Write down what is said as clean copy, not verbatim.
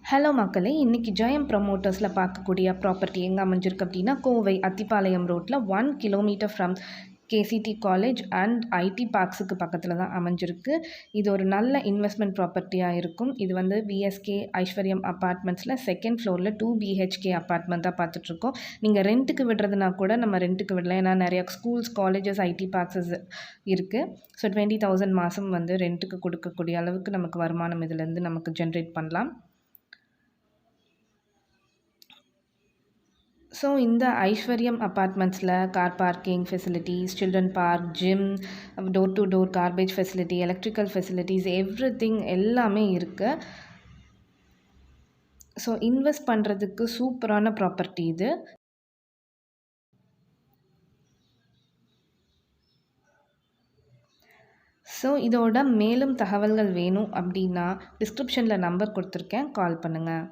Hello மக்களே! இன்னைக்கு ஜெயம் ப்ரமோட்டர்ஸில பார்க்கக்கூடிய ப்ராப்பர்ட்டி எங்கே அமைஞ்சிருக்கு அப்படின்னா, கோவை அத்திப்பாளையம் ரோட்ல 1 kilometre from KCT college and IT பார்க்ஸுக்கு பக்கத்தில தான் அமைஞ்சிருக்கு. இது ஒரு நல்ல இன்வெஸ்ட்மெண்ட் ப்ராப்பர்ட்டியா இருக்கும். இது வந்து விஎஸ்கே ஐஸ்வர்யம் அபார்ட்மெண்ட்ஸில் 2nd ஃப்ளோரில் 2 பிஹெச்கே அபார்ட்மெண்ட் தான் பார்த்துட்ருக்கோம். நீங்கள் ரென்ட்டுக்கு விடுறதுனா கூட நம்ம ரென்ட்டுக்கு விடலாம். ஏன்னா நிறையா ஸ்கூல்ஸ், காலேஜஸ், ஐடி பார்க்ஸஸ் இருக்குது. ஸோ 20,000 மாதம் வந்து ரென்ட்டுக்கு கொடுக்கக்கூடிய அளவுக்கு நமக்கு வருமானம் இதிலேருந்து நமக்கு ஜென்ரேட் பண்ணலாம். ஸோ இந்த ஐஸ்வர்யம் அபார்ட்மெண்ட்ஸில் car parking facilities, children park, gym, door to door garbage facility, electrical facilities everything எல்லாமே இருக்குது. ஸோ இன்வெஸ்ட் பண்ணுறதுக்கு சூப்பரான ப்ராப்பர்ட்டி இது. ஸோ இதோட மேலும் தகவல்கள் வேணும் அப்படின்னா டிஸ்கிரிப்ஷனில் நம்பர் கொடுத்துருக்கேன், கால் பண்ணுங்கள்.